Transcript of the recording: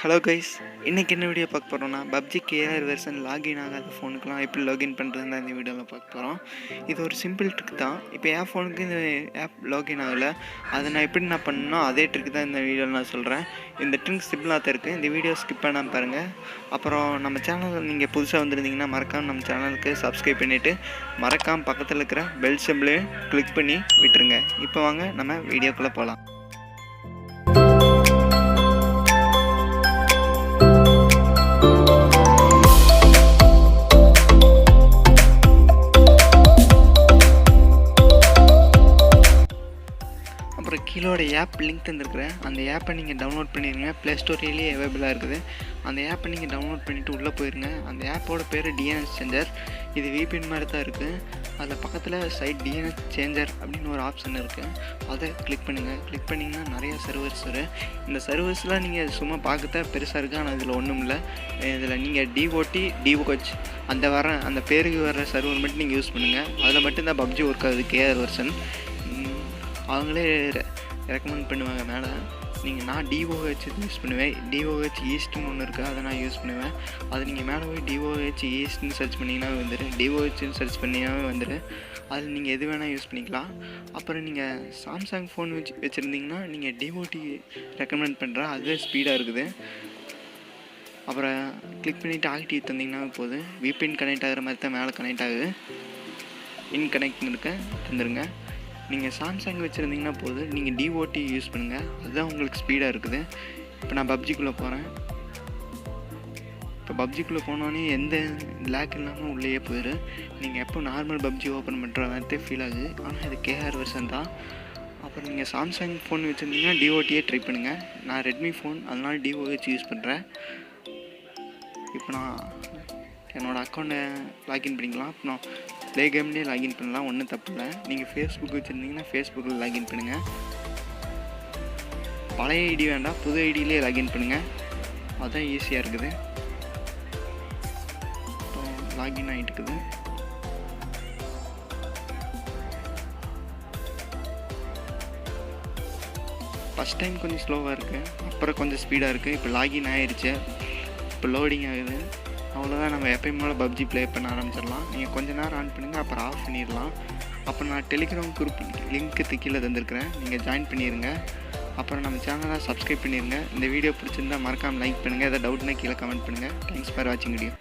Hello guys, இன்றைக்கி என்ன video பார்க்க போகிறோம்னா PUBG KR வெர்ஷன் லாகின் ஆகாத ஃபோனுக்குலாம் எப்படி லாகின் பண்ணுறதுன்னு இந்த வீடியோவில் பார்க்க போகிறோம். இது ஒரு சிம்பிள் ட்ரிக் தான். இப்போ என் ஃபோனுக்கு இந்த ஆப் லாகின் ஆகலை, அதை நான் எப்படி பண்ணணும் அதே ட்ரிக் தான் இந்த வீடியோவில் நான் சொல்கிறேன். இந்த ட்ரிக் சிம்பிளாக தான் இருக்குது. இந்த வீடியோ ஸ்கிப் பண்ணாமல் பாருங்கள். அப்புறம் நம்ம சேனல் நீங்கள் புதுசாக வந்துருந்தீங்கன்னா மறக்காமல் நம்ம சேனலுக்கு சப்ஸ்கிரைப் பண்ணிவிட்டு மறக்காமல் பக்கத்தில் இருக்கிற பெல் சிம்பிளையும் கிளிக் பண்ணி விட்டுருங்க. இப்போ வாங்க நம்ம வீடியோக்குள்ளே போகலாம். அப்புறம் கீழோட ஆப் லிங்க் தந்துருக்குறேன். அந்த ஆப்பை நீங்கள் டவுன்லோட் பண்ணிடுங்க. ப்ளே ஸ்டோர்லேயே அவைலபிளாக இருக்குது. அந்த ஆப்பை நீங்கள் டவுன்லோட் பண்ணிவிட்டு உள்ளே போயிருங்க. அந்த ஆப்போட பேர் DNS சேஞ்சர். இது VPN மாதிரி தான் இருக்குது. அதில் பக்கத்தில் சைட் DNS சேஞ்சர் அப்படின்னு ஒரு ஆப்ஷன் இருக்குது. அதை கிளிக் பண்ணுங்கள். கிளிக் பண்ணிங்கன்னா நிறையா சர்வர்ஸ் வரும். இந்த சர்வர்ஸ்லாம் நீங்கள் சும்மா பார்க்கத்தான் பெருசாக இருக்குது, ஆனால் இதில் ஒன்றும் இல்லை. இதில் நீங்கள் DOH அந்த பேருக்கு வர்ற சர்வர் மட்டும் நீங்கள் யூஸ் பண்ணுங்கள். அதில் மட்டும்தான் PUBG ஒர்க் ஆகுது. KR வெர்ஷன் அவங்களே ரெக்கமெண்ட் பண்ணுவாங்க மேலே. நான் DOH யூஸ் பண்ணுவேன். DOH ஈஸ்ட்னு ஒன்று இருக்குது, அதை நான் யூஸ் பண்ணுவேன். அது நீங்கள் மேலே போய் DOH ஈஸ்ட்னு சர்ச் பண்ணிங்கன்னாவே வந்துடும். DOHன்னு சர்ச் பண்ணிங்கன்னாவே வந்துடும். அதில் நீங்கள் எது வேணால் யூஸ் பண்ணிக்கலாம். அப்புறம் நீங்கள் சாம்சங் ஃபோன் வச்சுருந்தீங்கன்னா நீங்கள் DOT ரெக்கமெண்ட் பண்ணுறேன், அதுவே ஸ்பீடாக இருக்குது. அப்புறம் கிளிக் பண்ணிவிட்டு ஆக்டிவ் தந்திங்கன்னா போதும். VPN கனெக்ட் ஆகிற மாதிரி தான் மேலே கனெக்ட் ஆகுது. இன்கனெக்ட்னு இருக்க தந்துடுங்க. நீங்கள் சாம்சங் வச்சுருந்தீங்கன்னா போதும், நீங்கள் DOT யூஸ் பண்ணுங்கள், அதுதான் உங்களுக்கு ஸ்பீடாக இருக்குது. இப்போ நான் PUBGக்குள்ளே போகிறேன். இப்போ PUBGக்குள்ளே போனோடனே எந்த லேக் இல்லாமல் உள்ளேயே போயிடும். நீங்கள் எப்போ நார்மல் PUBG ஓப்பன் பண்ணுற மாதிரி ஃபீல் ஆகுது, ஆனால் இது KR வெர்ஷன் தான். அப்புறம் நீங்கள் சாம்சங் ஃபோன் வச்சுருந்தீங்கன்னா DOTயே ட்ரை பண்ணுங்கள். நான் Redmi ஃபோன், அதனால் DOH யூஸ் பண்ணுறேன். இப்போ நான் என்னோடய அக்கௌண்ட்டை லாகின் பண்ணிக்கலாம். இப்போ நான் ப்ளே கேம்லேயே லாகின் பண்ணலாம், ஒன்றும் தப்பு இல்லை. நீங்கள் ஃபேஸ்புக் வச்சுருந்தீங்கன்னா ஃபேஸ்புக்கில் லாகின் பண்ணுங்கள். பழைய ஐடி வேண்டாம், புது ஐடியிலே லாகின் பண்ணுங்கள், அதுதான் ஈஸியாக இருக்குது. இப்போ லாகின் ஆகிட்டு இருக்குது. ஃபஸ்ட் டைம் கொஞ்சம் ஸ்லோவாக இருக்குது, அப்புறம் கொஞ்சம் ஸ்பீடாக இருக்குது. இப்போ லாகின் ஆகிடுச்சு, இப்போ லோடிங் ஆகுது. அவ்வளோதான், நம்ம எப்பயும் போல் PUBG ப்ளே பண்ண ஆரம்பிச்சிடலாம். நீங்கள் கொஞ்சம் நேரம் ஆன் பண்ணுங்கள், அப்புறம் ஆஃப் பண்ணிடலாம். அப்புறம் நான் டெலிகிராம் குரூப் லிங்க்கு கீழே தந்துருக்கிறேன், நீங்கள் ஜாயின் பண்ணிடுங்க. அப்புறம் நம்ம சேனலை சப்ஸ்கிரைப் பண்ணிடுங்க. இந்த வீடியோ பிடிச்சிருந்தால் மறக்காமல் லைக் பண்ணுங்கள். எதாவது டவுட்னா கீழே கமெண்ட் பண்ணுங்கள். தேங்க்ஸ் ஃபார் வாட்சிங் வீடியோ.